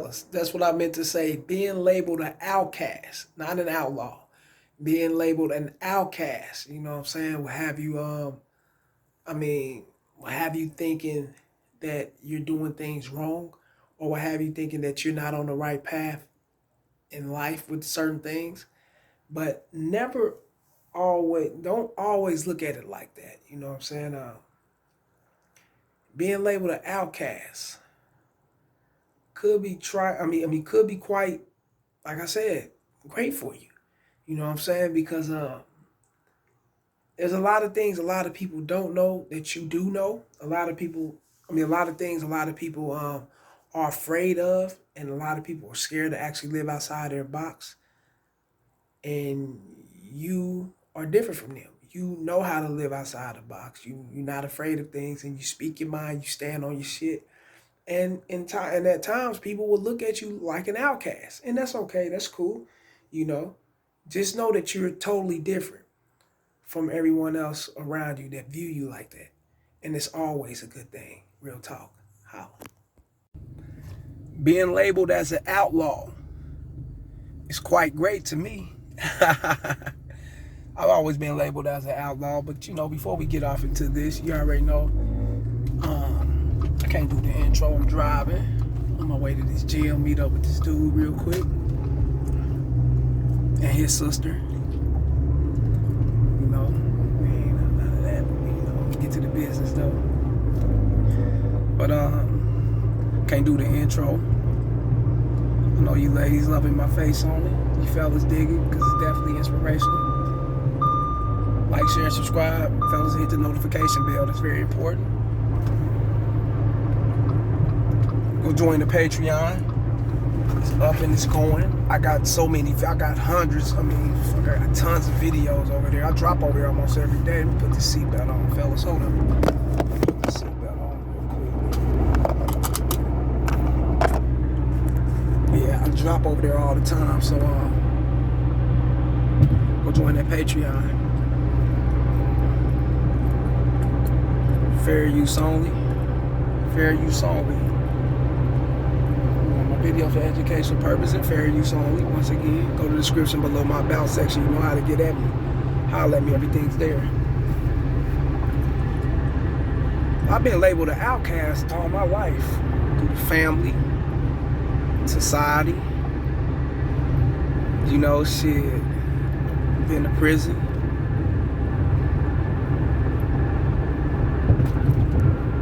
fellas. That's what I meant to say. Being labeled an outcast, not an outlaw. Being labeled an outcast. You know what I'm saying? Will have you I mean, will have you thinking that you're doing things wrong, or will have you thinking that you're not on the right path in life with certain things. But never always don't always look at it like that. You know what I'm saying? Being labeled an outcast could be could be quite, like I said, great for you. You know what I'm saying? Because there's a lot of things a lot of people don't know that you do know. A lot of things a lot of people are afraid of, and a lot of people are scared to actually live outside their box. And you are different from them. You know how to live outside the box. You're not afraid of things, and you speak your mind. You stand on your shit. And at times people will look at you like an outcast, and that's okay. That's cool. You know, just know that you're totally different from everyone else around you that view you like that, and it's always a good thing. Real talk. How being labeled as an outlaw is quite great to me. I've always been labeled as an outlaw, but you know, before we get off into this, you already know. I can't do the intro. I'm driving on my way to this gym. Meet up with this dude real quick and his sister. You know, ain't none of that. Get to the business though. But can't do the intro. I know you ladies loving my face on it. You fellas dig it because it's definitely inspirational. Like, share, and subscribe. Fellas, hit the notification bell. That's very important. Go join the Patreon. It's up and it's going. I got hundreds. I got tons of videos over there. I drop over there almost every day. Let me put the seatbelt on, fellas. Hold up. Put the seatbelt on real quick. Yeah, I drop over there all the time. So, go join that Patreon. Fair use only. Fair use only. My video for educational purpose and fair use only. Once again, go to the description below my about section. You know how to get at me. Holler at me. Everything's there. I've been labeled an outcast all my life. Through the family, society. You know, shit. Been to prison.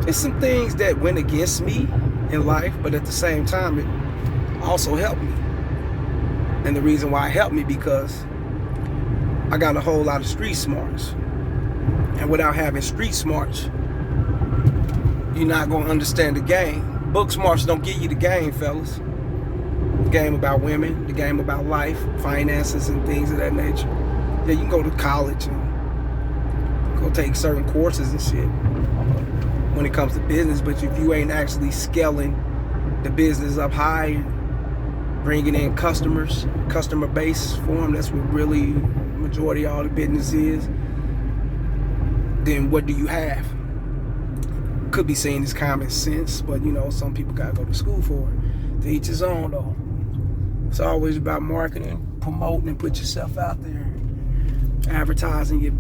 It's some things that went against me in life, but at the same time, it also helped me. And the reason why it helped me, because I got a whole lot of street smarts. And without having street smarts, you're not going to understand the game. Book smarts don't get you the game, fellas. The game about women, the game about life, finances, and things of that nature. Yeah, you can go to college and go take certain courses and shit when it comes to business, but if you ain't actually scaling the business up high and bringing in customers, customer base for them, that's what really majority of all the business is, then what do you have? Could be seen as common sense, but you know, some people gotta go to school for it. To each his own though. It's always about marketing, promoting, and put yourself out there, advertising your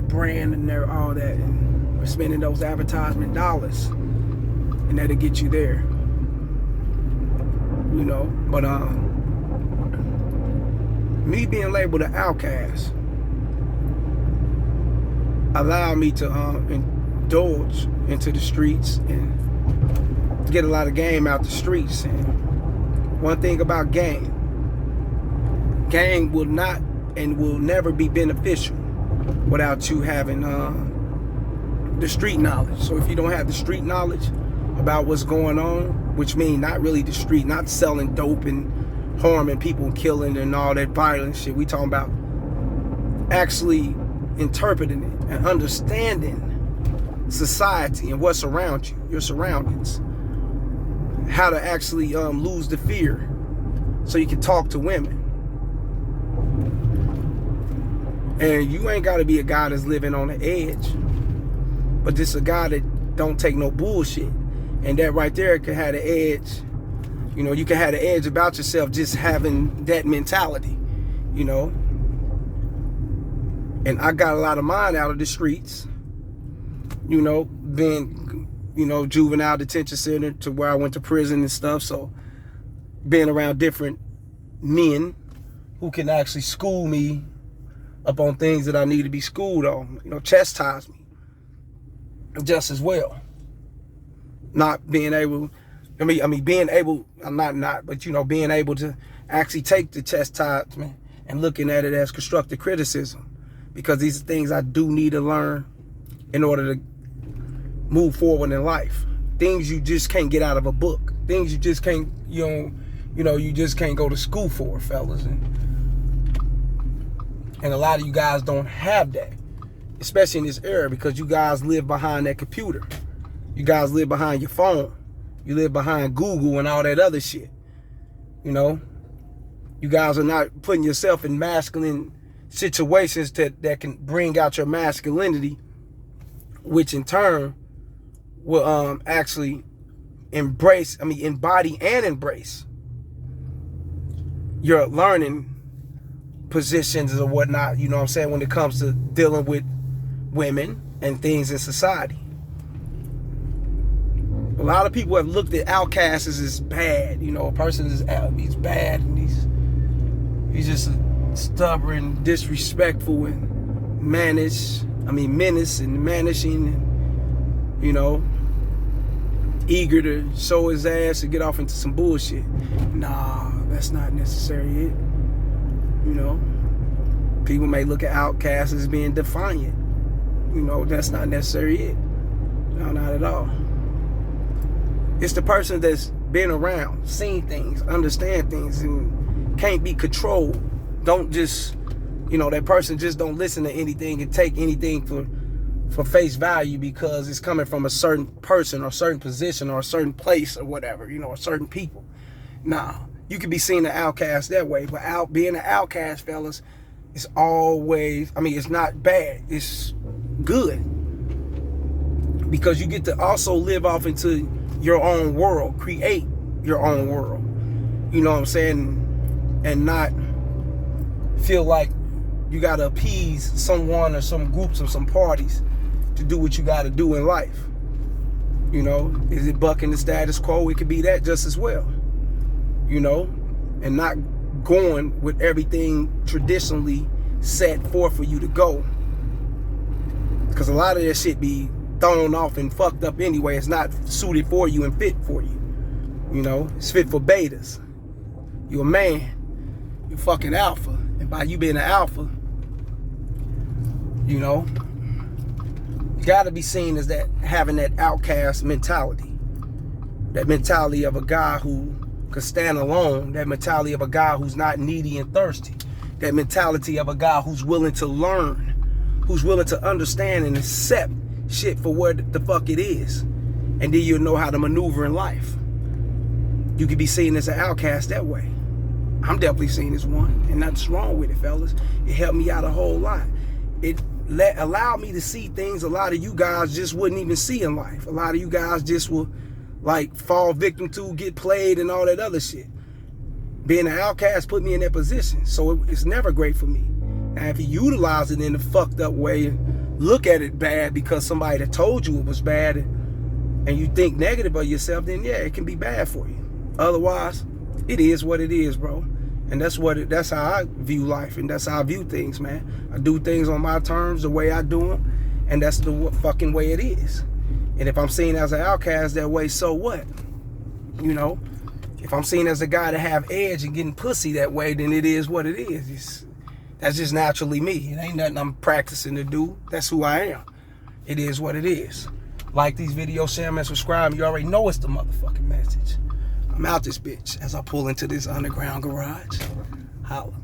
brand and all that, and spending those advertisement dollars, and that'll get you there. You know, but me being labeled an outcast allowed me to indulge into the streets and get a lot of game out the streets. And one thing about game will not and will never be beneficial without you having the street knowledge. So if you don't have the street knowledge about what's going on, which means not really the street, not selling dope and harming people, killing and all that violent shit. We talking about actually interpreting it and understanding society and what's around you, your surroundings. How to actually lose the fear so you can talk to women. And you ain't got to be a guy that's living on the edge, but just a guy that don't take no bullshit. And that right there could have the edge You know, you can have the edge about yourself just having that mentality, you know. And I got a lot of mine out of the streets, you know, being, you know, juvenile detention center to where I went to prison and stuff. So being around different men who can actually school me up on things that I need to be schooled on, you know, chastise me just as well. Not being able, being able, but you know, being able to actually take the chastisement and looking at it as constructive criticism, because these are things I do need to learn in order to move forward in life. Things you just can't get out of a book. Things you just can't, you just can't go to school for, fellas. And a lot of you guys don't have that, especially in this era, because you guys live behind that computer. You guys live behind your phone. You live behind Google and all that other shit. You know, you guys are not putting yourself in masculine situations that can bring out your masculinity, which in turn will actually embody and embrace your learning positions or whatnot, you know what I'm saying, when it comes to dealing with women and things in society. A lot of people have looked at outcasts as bad. You know, a person is he's bad and he's just stubborn, disrespectful, and menace and managing, and, you know, eager to show his ass and get off into some bullshit. Nah, that's not necessarily it. You know, people may look at outcasts as being defiant. You know, that's not necessarily it. No, not at all. It's the person that's been around, seen things, understand things, and can't be controlled. Don't just, you know, that person just don't listen to anything and take anything for face value because it's coming from a certain person or a certain position or a certain place or whatever, you know, or certain people. Nah, you can be seen an outcast that way, but being an outcast, fellas, it's always, it's not bad, it's good. Because you get to also live off into your own world, create your own world, you know what I'm saying, and not feel like you gotta appease someone or some groups or some parties to do what you gotta do in life. You know, is it bucking the status quo? It could be that just as well, you know, and not going with everything traditionally set forth for you to go, because a lot of that shit be thrown off and fucked up anyway. It's not suited for you and fit for you. You know, it's fit for betas. You a man, you fucking alpha, and by you being an alpha, you know, you gotta be seen as that, having that outcast mentality, that mentality of a guy who could stand alone, that mentality of a guy who's not needy and thirsty, that mentality of a guy who's willing to learn, who's willing to understand and accept shit for what the fuck it is, and then you'll know how to maneuver in life. You could be seen as an outcast that way. I'm definitely seen as one, and nothing's wrong with it, fellas. It helped me out a whole lot. It allowed me to see things a lot of you guys just wouldn't even see in life. A lot of you guys just will like fall victim to, get played, and all that other shit. Being an outcast put me in that position, so it's never great for me. And if you utilize it in a fucked up way and look at it bad because somebody that told you it was bad, and you think negative of yourself, then yeah, it can be bad for you. Otherwise, it is what it is, bro. And that's how I view life, and that's how I view things, man. I do things on my terms, the way I do them, and that's the fucking way it is. And if I'm seen as an outcast that way, so what? You know, if I'm seen as a guy that have edge and getting pussy that way, then it is what it is. That's just naturally me. It ain't nothing I'm practicing to do. That's who I am. It is what it is. Like these videos, share, and subscribe. You already know it's the motherfucking message. I'm out this bitch as I pull into this underground garage. Holla.